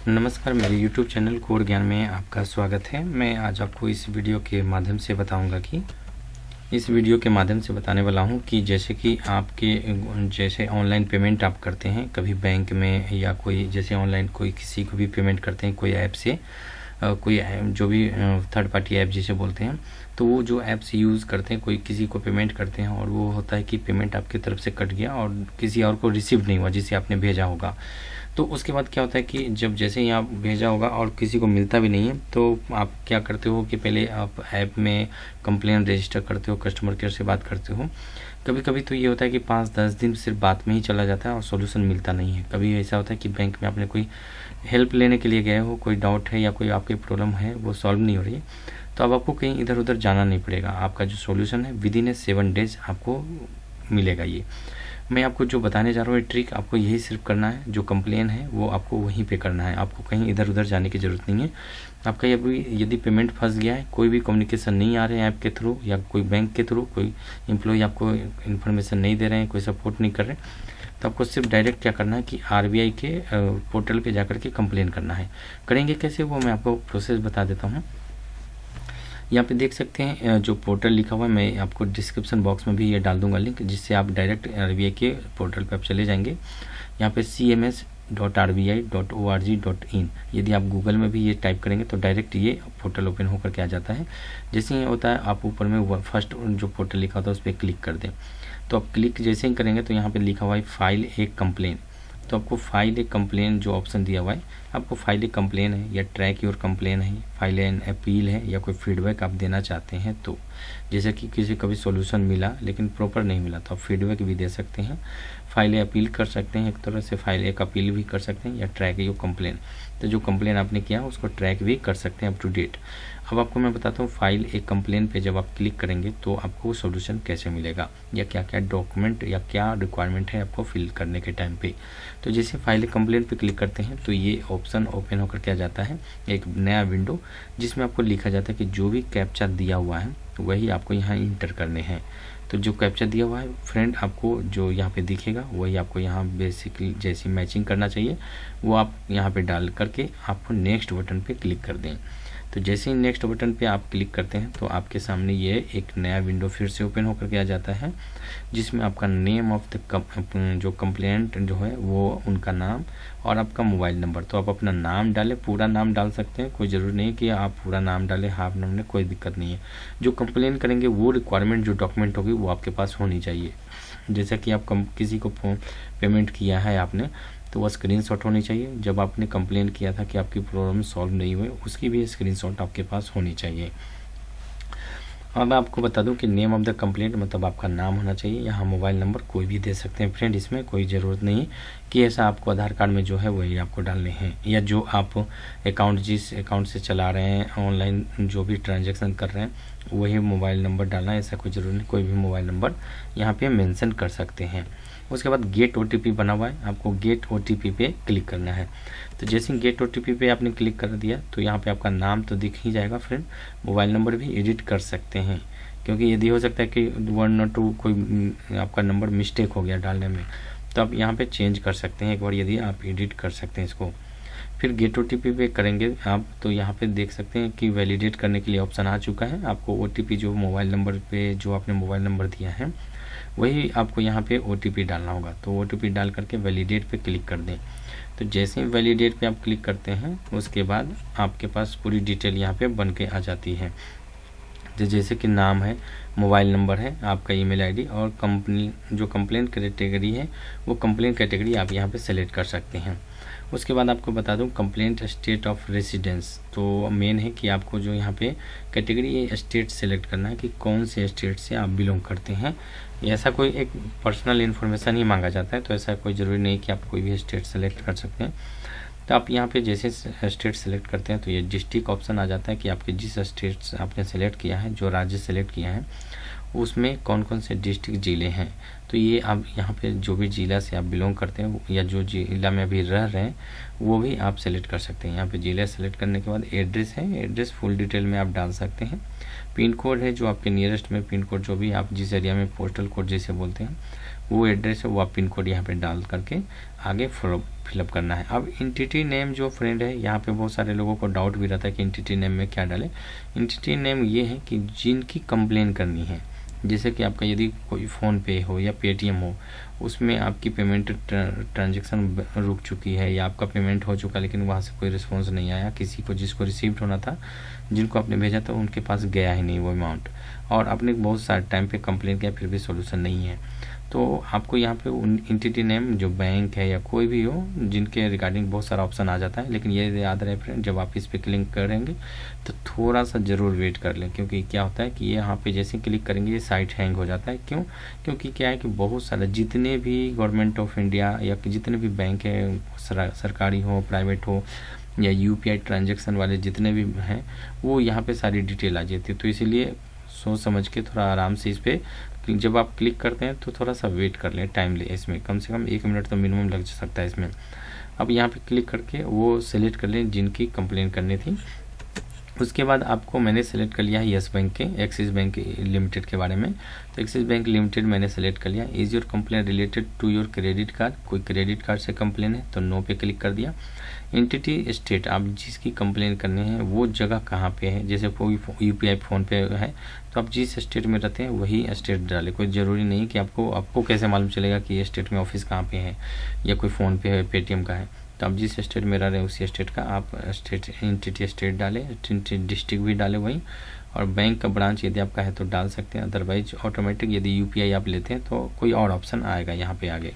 नमस्कार, मेरे YouTube channel code ज्ञान में आपका स्वागत है। मैं आज आपको इस वीडियो के माध्यम से बताऊंगा कि बताने वाला हूं कि जैसे कि आपके जैसे ऑनलाइन पेमेंट आप करते हैं कभी बैंक में या कोई जैसे ऑनलाइन कोई किसी को भी पेमेंट करते हैं कोई ऐप से, कोई जो भी थर्ड पार्टी ऐप जिसे बोलते हैं, तो वो जो ऐप्स यूज़ करते हैं कोई किसी को पेमेंट करते हैं और वो होता है कि पेमेंट आपकी तरफ से कट गया और किसी और को रिसीव नहीं हुआ जिसे आपने भेजा होगा। तो उसके बाद क्या होता है कि जब जैसे ही आप भेजा होगा और किसी को मिलता भी नहीं है तो आप क्या करते हो कि पहले आप ऐप में कंप्लेन रजिस्टर करते हो, कस्टमर केयर से बात करते हो। कभी कभी तो ये होता है कि 5-10 दिन सिर्फ बात में ही चला जाता है और सॉल्यूशन मिलता नहीं है। कभी ऐसा होता है कि बैंक में आपने कोई हेल्प लेने के लिए गए हो, कोई डाउट है या कोई आपकी प्रॉब्लम है वो सॉल्व नहीं हो रही है, तो अब आपको कहीं इधर उधर जाना नहीं पड़ेगा। आपका जो सॉल्यूशन है विदिन 7 डेज आपको मिलेगा। ये मैं आपको जो बताने जा रहा हूँ ये ट्रिक आपको यही सिर्फ करना है, जो कंप्लेन है वो आपको वहीं पे करना है, आपको कहीं इधर उधर जाने की ज़रूरत नहीं है। आपका यदि पेमेंट फंस गया है, कोई भी कम्युनिकेशन नहीं आ रहे हैं ऐप के थ्रू या कोई बैंक के थ्रू, कोई एम्प्लॉय आपको इन्फॉर्मेशन नहीं दे रहे हैं, कोई सपोर्ट नहीं कर रहे, तो आपको सिर्फ डायरेक्ट क्या करना है कि RBI के पोर्टल पे जाकर के कंप्लेन करना है। करेंगे कैसे वो मैं आपको प्रोसेस बता देता हूँ। यहाँ पे देख सकते हैं जो पोर्टल लिखा हुआ है, मैं आपको डिस्क्रिप्शन बॉक्स में भी ये डाल दूंगा लिंक, जिससे आप डायरेक्ट RBI के पोर्टल पे आप चले जाएंगे। यहाँ पे cms.rbi.org.in यदि आप गूगल में भी ये टाइप करेंगे तो डायरेक्ट ये पोर्टल ओपन होकर के आ जाता है। जैसे ही होता है आप ऊपर में फर्स्ट जो पोर्टल लिखा होता है उस पर क्लिक कर दें। तो आप क्लिक जैसे ही करेंगे तो यहाँ पर लिखा हुआ है फाइल ए कंप्लेन। तो आपको फाइल ए कंप्लेन जो ऑप्शन दिया हुआ है, आपको फाइल ए कंप्लेन है या ट्रैक योर कंप्लेन है, फाइल एन अपील है या कोई फीडबैक आप देना चाहते हैं, तो जैसे कि किसी कभी सॉल्यूशन मिला लेकिन प्रॉपर नहीं मिला तो आप फीडबैक भी दे सकते हैं, फाइल ए अपील कर सकते हैं, एक तरह से फाइल एक अपील भी कर सकते हैं, या ट्रैक योर कंप्लेन, तो जो कंप्लेन आपने किया उसको ट्रैक भी कर सकते हैं अप टू डेट। अब आपको मैं बताता हूँ फाइल एक कंप्लेन पे जब आप क्लिक करेंगे तो आपको सोल्यूशन कैसे मिलेगा या क्या क्या डॉक्यूमेंट या क्या रिक्वायरमेंट है आपको फिल करने के टाइम पे। तो जैसे फाइल एक कंप्लेन पे क्लिक करते हैं तो ये ऑप्शन ओपन होकर के आ जाता है, एक नया विंडो जिसमें आपको लिखा जाता है कि जो भी कैप्चा दिया हुआ है वही आपको यहाँ इंटर करने हैं। तो जो कैप्चा दिया हुआ है फ्रेंड आपको जो यहाँ पे दिखेगा वही आपको यहाँ बेसिकली जैसी मैचिंग करना चाहिए वो आप यहाँ पे डाल करके आपको नेक्स्ट बटन पे क्लिक कर दें। तो जैसे ही नेक्स्ट बटन पे आप क्लिक करते हैं तो आपके सामने ये एक नया विंडो फिर से ओपन होकर के आ जाता है, जिसमें आपका नेम ऑफ द जो कंप्लेंट जो है वो उनका नाम और आपका मोबाइल नंबर। तो आप अपना नाम डालें, पूरा नाम डाल सकते हैं, कोई ज़रूरी नहीं कि आप पूरा नाम डालें, हाफ नाम डालें, कोई दिक्कत नहीं है। जो कंप्लेन करेंगे वो रिक्वायरमेंट जो डॉक्यूमेंट होगी वो आपके पास होनी चाहिए। जैसा कि आप किसी को पेमेंट किया है आपने तो वह स्क्रीनशॉट होनी चाहिए, जब आपने कंप्लेन किया था कि आपकी प्रॉब्लम सॉल्व नहीं हुई उसकी भी स्क्रीनशॉट आपके पास होनी चाहिए। अब मैं आपको बता दूं कि नेम ऑफ द कंप्लेंट मतलब आपका नाम होना चाहिए, यहाँ मोबाइल नंबर कोई भी दे सकते हैं फ्रेंड, इसमें कोई ज़रूरत नहीं कि ऐसा आपको आधार कार्ड में जो है वही आपको डालने हैं, या जो आप अकाउंट जिस अकाउंट से चला रहे हैं ऑनलाइन जो भी ट्रांजैक्शन कर रहे हैं वही मोबाइल नंबर डालना है, ऐसा कोई ज़रूरी नहीं, कोई भी मोबाइल नंबर यहाँ पे मेंशन कर सकते हैं। उसके बाद गेट OTP बना हुआ है, आपको गेट OTP पे क्लिक करना है। तो जैसे गेट OTP पे आपने क्लिक कर दिया तो यहाँ पे आपका नाम तो दिख ही जाएगा फ्रेंड, मोबाइल नंबर भी एडिट कर सकते हैं, क्योंकि यदि हो सकता है कि 1 और 2 कोई आपका नंबर मिस्टेक हो गया डालने में, तो आप यहाँ पे चेंज कर सकते हैं एक बार, यदि आप एडिट कर सकते हैं इसको। फिर गेट OTP पे करेंगे आप तो यहाँ पे देख सकते हैं कि वैलिडेट करने के लिए ऑप्शन आ चुका है। आपको OTP जो मोबाइल नंबर पे जो आपने मोबाइल नंबर दिया है वही आपको यहाँ पे OTP डालना होगा। तो OTP डाल करके वैलिडेट पे क्लिक कर दें। तो जैसे ही वैलिडेट पे आप क्लिक करते हैं उसके बाद आपके पास पूरी डिटेल यहाँ पे बन के आ जाती है, जैसे कि नाम है, मोबाइल नंबर है, आपका ईमेल आईडी और कंपनी जो कंप्लेन कैटेगरी है वो कंप्लेन कैटेगरी आप यहाँ पे सेलेक्ट कर सकते हैं। उसके बाद आपको बता दूं कंप्लेंट स्टेट ऑफ रेसिडेंस, तो मेन है कि आपको जो यहाँ पे कैटेगरी स्टेट सेलेक्ट करना है कि कौन से स्टेट से आप बिलोंग करते हैं। ऐसा कोई एक पर्सनल इन्फॉर्मेशन ही मांगा जाता है, तो ऐसा कोई ज़रूरी नहीं कि आप कोई भी स्टेट सेलेक्ट कर सकते हैं। तो आप यहाँ पे जैसे स्टेट सेलेक्ट करते हैं तो ये डिस्ट्रिक्ट ऑप्शन आ जाता है कि आपके जिस स्टेट आपने सेलेक्ट किया है, जो राज्य सेलेक्ट किया है उसमें कौन कौन से डिस्ट्रिक्ट ज़िले हैं। तो ये आप यहाँ पे जो भी ज़िला से आप बिलोंग करते हैं या जो ज़िला में अभी रह रहे हैं वो भी आप सेलेक्ट कर सकते हैं। यहाँ पे ज़िला सेलेक्ट करने के बाद एड्रेस है, एड्रेस फुल डिटेल में आप डाल सकते हैं। पिन कोड है जो आपके नियरेस्ट में पिन कोड जो भी आप जिस एरिया में पोस्टल कोड जैसे बोलते हैं वो एड्रेस है वो आप पिन कोड यहाँ पे डाल करके आगे फिलअप करना है। अब एंटिटी नेम जो फ्रेंड है, यहाँ पे बहुत सारे लोगों को डाउट भी रहता है कि एंटिटी नेम में क्या डालें। एंटिटी नेम ये है कि जिनकी कंप्लेन करनी है, जैसे कि आपका यदि कोई फ़ोन पे हो या पेटीएम हो, उसमें आपकी पेमेंट ट्रांजैक्शन रुक चुकी है या आपका पेमेंट हो चुका लेकिन वहाँ से कोई रिस्पॉन्स नहीं आया, किसी को जिसको रिसीव्ड होना था, जिनको आपने भेजा था उनके पास गया ही नहीं वो अमाउंट, और आपने बहुत सारे टाइम पे कंप्लेन किया फिर भी सॉल्यूशन नहीं है, तो आपको यहाँ पे उन एंटिटी नेम जो बैंक है या कोई भी हो जिनके रिगार्डिंग बहुत सारा ऑप्शन आ जाता है, लेकिन ये याद रहे फ्रेंड, जब आप इस पर क्लिक करेंगे तो थोड़ा सा ज़रूर वेट कर लें, क्योंकि क्या होता है कि ये यहाँ पे जैसे क्लिक करेंगे ये साइट हैंग हो जाता है। क्यों? क्योंकि क्या है कि बहुत सारे जितने भी गवर्नमेंट ऑफ इंडिया या जितने भी बैंक है, सरकारी हो प्राइवेट हो या यूपीआई ट्रांजेक्शन वाले जितने भी हैं, वो यहाँ पे सारी डिटेल आ जाती है। तो इसीलिए सोच समझ के थोड़ा आराम से इस पर जब आप क्लिक करते हैं तो थोड़ा सा वेट कर लें, टाइम ले, इसमें कम से कम 1 मिनट तो मिनिमम लग सकता है इसमें। अब यहाँ पे क्लिक करके वो सेलेक्ट कर लें जिनकी कंप्लेन करनी थी। उसके बाद आपको मैंने सेलेक्ट कर लिया है यस बैंक के एक्सिस बैंक लिमिटेड के बारे में, तो एक्सिस बैंक लिमिटेड मैंने सेलेक्ट कर लिया। Is your complain related to your credit card, कोई क्रेडिट कार्ड से कंप्लेन है तो नो पे क्लिक कर दिया। एंटिटी स्टेट, आप जिसकी कंप्लेन करनी है वो जगह कहाँ पे है, जैसे कोई यूपीआई फ़ोन पे है तो आप जिस स्टेट में रहते हैं वही स्टेट डालें, कोई ज़रूरी नहीं कि आपको कैसे मालूम चलेगा कि ये स्टेट में ऑफिस कहाँ पे है या कोई फ़ोन पे है पेटीएम का है, तो आप जिस स्टेट में रह रहे हैं उसी स्टेट का आप स्टेट एंटिटी स्टेट डालें, डिस्ट्रिक्ट भी डालें वहीं, और बैंक का ब्रांच यदि आपका है तो डाल सकते हैं, अदरवाइज ऑटोमेटिक यदि यूपीआई आप लेते हैं तो कोई और ऑप्शन आएगा यहाँ पे आगे।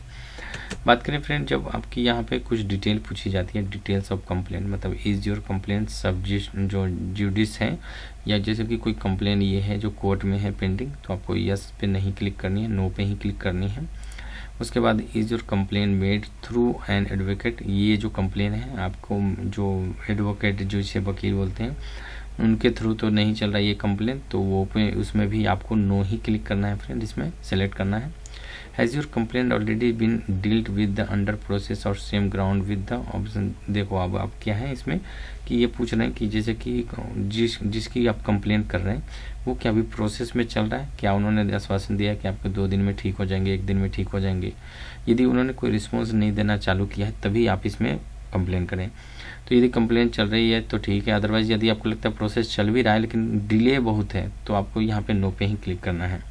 बात करें फ्रेंड, जब आपकी यहाँ पे कुछ डिटेल पूछी जाती है, डिटेल्स ऑफ कंप्लेंट, मतलब इज़ योर कंप्लेंट सब्जेक्ट जो जुडिस है, या जैसे कि कोई कंप्लेन ये है जो कोर्ट में है पेंडिंग, तो आपको यस पे नहीं क्लिक करनी है, नो पे ही क्लिक करनी है। उसके बाद is your complain made through an advocate, ये जो कंप्लेन है आपको जो एडवोकेट जो इसे वकील बोलते हैं उनके थ्रू तो नहीं चल रहा है ये कंप्लेन, तो वो पे उसमें भी आपको नो ही क्लिक करना है फ्रेंड, इसमें सेलेक्ट करना है। Has your complaint already been dealt with the under process or same ground with the option. देखो अब आप क्या है इसमें कि ये पूछ रहे हैं कि जैसे कि जिसकी आप कंप्लेन कर रहे हैं वो क्या अभी प्रोसेस में चल रहा है, क्या उन्होंने आश्वासन दिया है कि आपके 2 दिन में ठीक हो जाएंगे, 1 दिन में ठीक हो जाएंगे। यदि उन्होंने कोई रिस्पॉन्स नहीं देना चालू किया है तभी आप इसमें कंप्लेन करें। तो यदि कंप्लेन चल रही है तो ठीक है, अदरवाइज यदि आपको लगता है प्रोसेस चल भी रहा है लेकिन डिले बहुत है तो आपको यहाँ पे नो पे ही क्लिक करना है।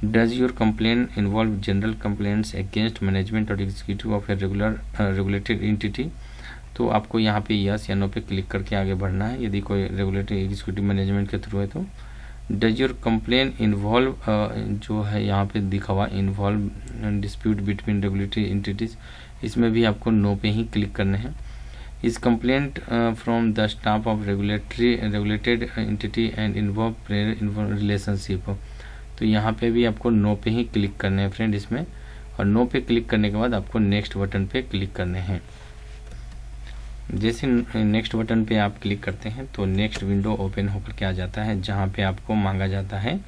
Does your complaint involve general complaints against management or executive of a regulated entity, तो आपको यहाँ पे यस या नो पे क्लिक करके आगे बढ़ना है यदि कोई रेगुलेटेड एग्जीक्यूटिव मैनेजमेंट के थ्रू है तो। डज योर कंप्लेन इन्वॉल्व जो है यहाँ पे दिखा हुआ involve dispute between regulatory entities, इसमें भी आपको नो पे ही क्लिक करने हैं। Is complaint from the staff of regulated entity and involve relationship, तो यहाँ पे भी आपको नो पे ही क्लिक करने हैं फ्रेंड इसमें, और नो पे क्लिक करने के बाद आपको नेक्स्ट बटन पे क्लिक करने हैं। जैसे नेक्स्ट बटन पे आप क्लिक करते हैं तो नेक्स्ट विंडो ओपन होकर के आ जाता है, जहाँ पे आपको मांगा जाता है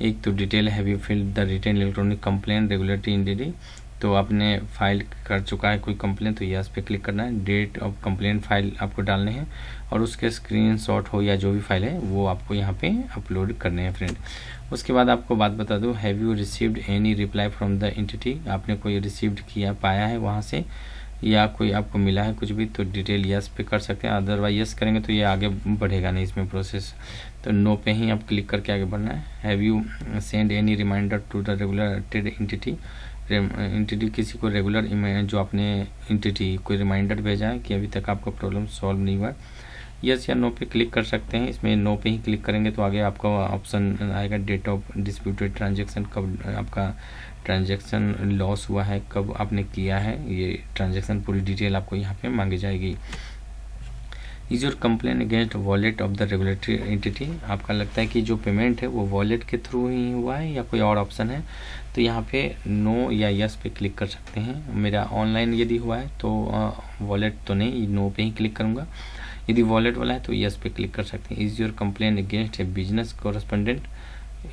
एक तो detail have you filled the written electronic complaint regulatory entity, तो आपने फाइल कर चुका है कोई कंप्लेन तो यस पे क्लिक करना है। डेट ऑफ कंप्लेंट फाइल आपको डालने हैं और उसके स्क्रीनशॉट हो या जो भी फाइल है वो आपको यहाँ पे अपलोड करने हैं फ्रेंड। उसके बाद आपको बात बता दूँ, have you received any reply from the entity, आपने कोई रिसीव्ड किया पाया है वहाँ से या कोई आपको मिला है कुछ भी, तो डिटेल यस पे कर सकते हैं, अदरवाइज यस करेंगे तो ये आगे बढ़ेगा नहीं इसमें प्रोसेस, तो नो पे ही आप क्लिक करके आगे बढ़ना है। Have you send any reminder to the regulated entity, किसी को रेगुलर जो आपने एंटिटी कोई रिमाइंडर भेजा है कि अभी तक आपका प्रॉब्लम सॉल्व नहीं हुआ, यस या नो पे क्लिक कर सकते हैं। इसमें नो पे ही क्लिक करेंगे तो आगे आपका ऑप्शन आएगा डेट ऑफ डिस्प्यूटेड ट्रांजेक्शन, कब आपका ट्रांजेक्शन लॉस हुआ है, कब आपने किया है, ये ट्रांजेक्शन पूरी डिटेल आपको यहाँ पे मांगी जाएगी। Is your complain against wallet of the regulatory entity, आपका लगता है कि जो पेमेंट है वो वॉलेट के थ्रू ही हुआ है या कोई और ऑप्शन है, तो यहाँ पे नो या यस पे क्लिक कर सकते हैं। मेरा ऑनलाइन यदि हुआ है तो वॉलेट तो नहीं, नो पे ही क्लिक करूँगा। यदि वॉलेट वाला है तो यस पे क्लिक कर सकते हैं। Is your complain against A business correspondent,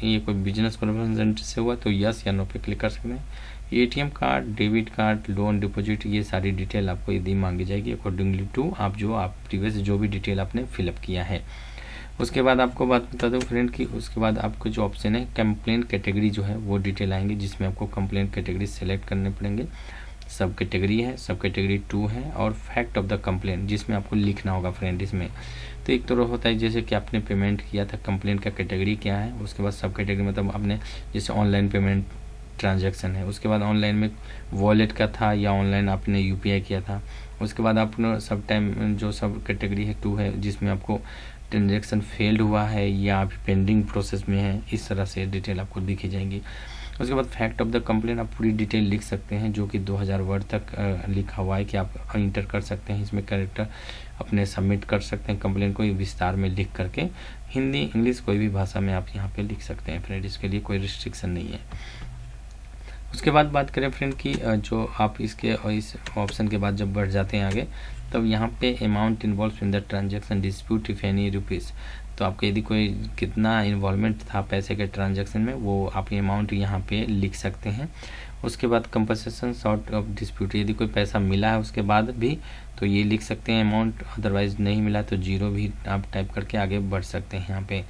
ये कोई बिजनेस कॉरेस्पोंडेंट से हुआ तो यस या नो पे क्लिक कर सकते हैं। ATM card, debit card, loan, deposit, ये सारी डिटेल आपको यदि मांगी जाएगी अकॉर्डिंगली टू आप प्रीवियस जो भी डिटेल आपने फिलअप किया है। उसके बाद आपको बात बता दूं फ्रेंड कि उसके बाद आपको जो ऑप्शन है कंप्लेंट कैटेगरी जो है वो डिटेल आएंगे, जिसमें आपको कंप्लेंट कैटेगरी सेलेक्ट करने पड़ेंगे। सब कैटेगरी है, सब कैटेगरी 2 है, और फैक्ट ऑफ द कंप्लेंट जिसमें आपको लिखना होगा फ्रेंड। इसमें तो एक तो होता है जैसे कि आपने पेमेंट किया था, कंप्लेंट का कैटेगरी क्या है, उसके बाद सब कैटेगरी मतलब आपने जैसे ऑनलाइन पेमेंट ट्रांजैक्शन है, उसके बाद ऑनलाइन में वॉलेट का था या ऑनलाइन आपने यूपीआई किया था, उसके बाद आपने सब टाइम जो सब कैटेगरी है 2 है जिसमें आपको ट्रांजैक्शन फेल्ड हुआ है या अभी पेंडिंग प्रोसेस में है, इस तरह से डिटेल आपको दिखी जाएंगी। उसके बाद फैक्ट ऑफ द कंप्लेंट आप पूरी डिटेल लिख सकते हैं, जो कि 2000 वर्ड तक लिखा हुआ है कि आप इंटर कर सकते हैं, इसमें कैरेक्टर अपने सबमिट कर सकते हैं कंप्लेंट को विस्तार में लिख करके, हिंदी इंग्लिश कोई भी भाषा में आप यहाँ पे लिख सकते हैं फ्रेंड, इसके लिए कोई रिस्ट्रिक्शन नहीं है। उसके बाद बात करें फ्रेंड कि जो आप इसके और इस ऑप्शन के बाद जब बढ़ जाते हैं आगे, तब यहाँ पे amount involve in the transaction dispute if any rupees, तो आपके यदि कोई कितना इन्वॉल्वमेंट था पैसे के ट्रांजैक्शन में वो आप अमाउंट यहाँ पे लिख सकते हैं। उसके बाद कंपनसेशन शॉर्ट ऑफ डिस्प्यूट, यदि कोई पैसा मिला है उसके बाद भी तो ये लिख सकते हैं अमाउंट, अदरवाइज नहीं मिला तो 0 भी आप टाइप करके आगे बढ़ सकते हैं। यहाँ पे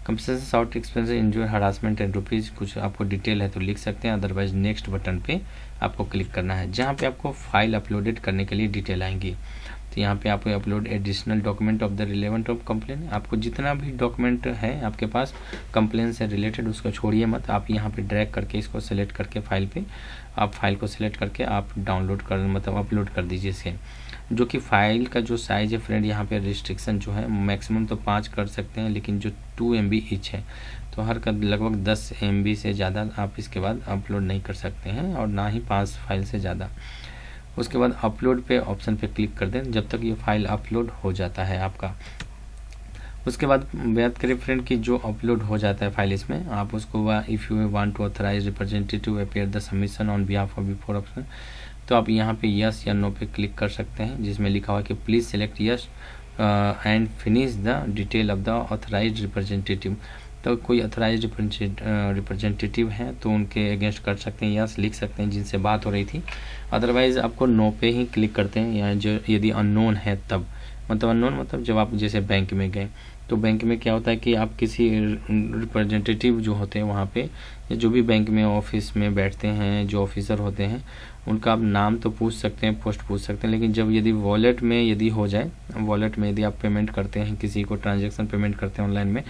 compensation short expense injury harassment and rupees कुछ आपको डिटेल है तो लिख सकते हैं, अदरवाइज नेक्स्ट बटन पे आपको क्लिक करना है, जहाँ पे आपको फाइल अपलोडेड करने के लिए डिटेल आएंगी। तो यहाँ पे आपको upload additional document of the relevant of complain, आपको जितना भी डॉक्यूमेंट है आपके पास कंप्लेन से रिलेटेड उसको छोड़िए मत, आप यहाँ पे ड्रैग करके इसको सेलेक्ट करके फाइल पे आप फाइल को सिलेक्ट करके आप डाउनलोड कर मतलब अपलोड कर दीजिए इसे। जो कि फाइल का जो साइज़ है फ्रेंड यहाँ पे रिस्ट्रिक्शन जो है मैक्सिमम तो 5 कर सकते हैं, लेकिन जो 2 MB ईच है तो हर का लगभग 10 MB से ज़्यादा आप इसके बाद अपलोड नहीं कर सकते हैं, और ना ही 5 फाइल से ज़्यादा। उसके बाद अपलोड पे ऑप्शन पे क्लिक कर दें जब तक ये फाइल अपलोड हो जाता है आपका। उसके बाद बात करें फ्रेंड कि जो अपलोड हो जाता है फाइल, इसमें आप उसको if you want to authorise representative appear the submission on behalf of before option, तो आप यहाँ पे यस या नो पे क्लिक कर सकते हैं, जिसमें लिखा हुआ कि please select yes and finish the detail of the authorise representative, तो कोई अथराइज रिप्रेजेंटेटिव हैं तो उनके अगेंस्ट कर सकते हैं, यस लिख सकते हैं जिनसे बात हो रही थी, अदरवाइज़ आपको नो पे ही क्लिक करते हैं, या जो यदि अननोन है तब, मतलब अननोन मतलब जब आप जैसे बैंक में गए तो बैंक में क्या होता है कि आप किसी रिप्रेजेंटेटिव जो होते हैं वहाँ पे, या जो भी बैंक में ऑफिस में बैठते हैं जो ऑफिसर होते हैं उनका आप नाम तो पूछ सकते हैं, पोस्ट पूछ सकते हैं, लेकिन जब यदि वॉलेट में यदि हो जाए, वॉलेट में यदि आप पेमेंट करते हैं किसी को ट्रांजैक्शन पेमेंट करते हैं ऑनलाइन में,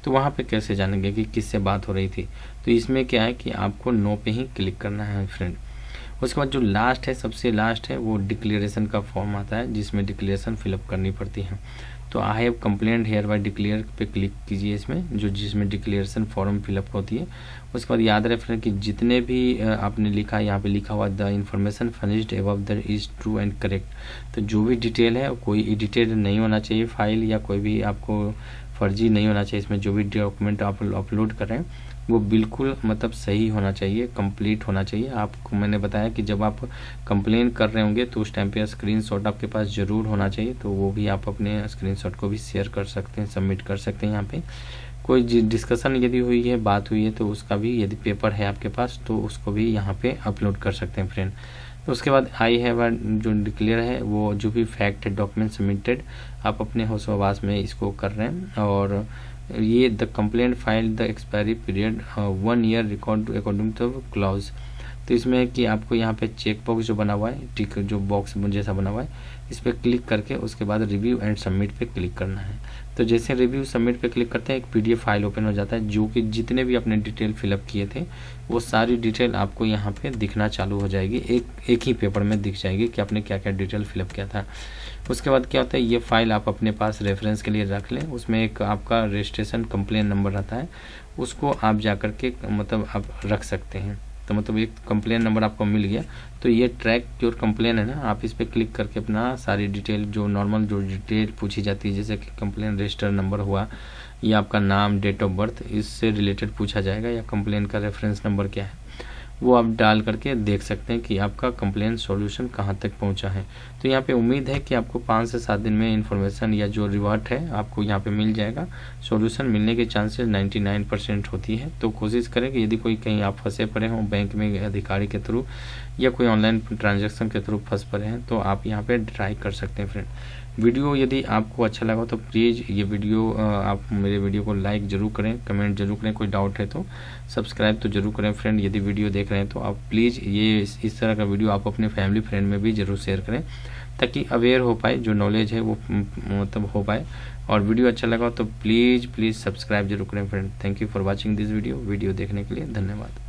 तो वहाँ पे कैसे जानेंगे कि किससे बात हो रही थी। तो इसमें क्या है कि आपको नो पे ही क्लिक करना है फ्रेंड। उसके बाद जो लास्ट है, सबसे लास्ट है, वो डिक्लेरेशन का फॉर्म आता है जिसमें डिक्लेरेशन फिलअप करनी पड़ती है। तो I have complaint hereby declare पे क्लिक कीजिए इसमें, जो जिसमें डिक्लेरेशन फॉर्म फिलअप होती है। उसके बाद याद रखें कि जितने भी आपने लिखा है, यहाँ पे लिखा हुआ the information furnished above the is true and correct, तो जो भी डिटेल है कोई एडिटेड नहीं होना चाहिए फाइल, या कोई भी आपको फर्जी नहीं होना चाहिए, इसमें जो भी डॉक्यूमेंट आप अपलोड कर रहे हैं वो बिल्कुल मतलब सही होना चाहिए, कंप्लीट होना चाहिए। आपको मैंने बताया कि जब आप कंप्लेन कर रहे होंगे तो उस टाइम पे स्क्रीनशॉट आपके पास ज़रूर होना चाहिए, तो वो भी आप अपने स्क्रीनशॉट को भी शेयर कर सकते हैं, सबमिट कर सकते हैं। यहाँ पे कोई डिस्कशन यदि हुई है, बात हुई है, तो उसका भी यदि पेपर है आपके पास तो उसको भी यहाँ पे अपलोड कर सकते हैं फ्रेंड। तो उसके बाद आई हैव जो डिक्लेयर है वो जो भी फैक्ट है डॉक्यूमेंट सबमिटेड आप अपने होश आवास में इसको कर रहे हैं, और ये the complaint file the expiry period 1 year record according two clause, तो इसमें है कि आपको यहाँ पे चेक बॉक्स जो बना हुआ है, टिक जो बॉक्स जैसा बना हुआ है, इस पर क्लिक करके उसके बाद रिव्यू एंड सबमिट पे क्लिक करना है। तो जैसे रिव्यू सबमिट पे क्लिक करते हैं एक PDF फाइल ओपन हो जाता है, जो कि जितने भी आपने डिटेल फिलअप किए थे वो सारी डिटेल आपको यहाँ पे दिखना चालू हो जाएगी, एक ही पेपर में दिख जाएगी कि आपने क्या क्या डिटेल फिलअप किया था। उसके बाद क्या होता है, ये फाइल आप अपने पास रेफरेंस के लिए रख लें, उसमें एक आपका रजिस्ट्रेशन कंप्लेन नंबर रहता है, उसको आप जा कर के मतलब आप रख सकते हैं। तो मतलब एक कंप्लेन नंबर आपको मिल गया, तो ये ट्रैक योर कंप्लेन है ना, आप इस पर क्लिक करके अपना सारी डिटेल जो नॉर्मल जो डिटेल पूछी जाती है, जैसे कि कंप्लेन रजिस्टर नंबर हुआ या आपका नाम, डेट ऑफ बर्थ, इससे रिलेटेड पूछा जाएगा, या कंप्लेन का रेफरेंस नंबर क्या है वो आप डाल करके देख सकते हैं कि आपका कंप्लेन सॉल्यूशन कहाँ तक पहुंचा है। तो यहाँ पे उम्मीद है कि आपको 5 से 7 दिन में इन्फॉर्मेशन या जो रिवर्ट है आपको यहाँ पे मिल जाएगा। सॉल्यूशन मिलने के चांसेस 99% होती है। तो कोशिश करें कि यदि कोई कहीं आप फंसे पड़े हों बैंक में अधिकारी के थ्रू या कोई ऑनलाइन ट्रांजेक्शन के थ्रू फंस पड़े हैं तो आप यहाँ पे ट्राई कर सकते हैं फ्रेंड। वीडियो यदि आपको अच्छा लगा तो प्लीज़ ये वीडियो आप मेरे वीडियो को लाइक ज़रूर करें, कमेंट जरूर करें, कोई डाउट है तो सब्सक्राइब तो जरूर करें फ्रेंड। यदि वीडियो देख रहे हैं तो आप प्लीज़ ये इस तरह का वीडियो आप अपने फैमिली फ्रेंड में भी ज़रूर शेयर करें, ताकि अवेयर हो पाए, जो नॉलेज है वो मतलब हो पाए। और वीडियो अच्छा लगा तो प्लीज़ सब्सक्राइब जरूर करें friend. Thank you for watching this video देखने के लिए धन्यवाद।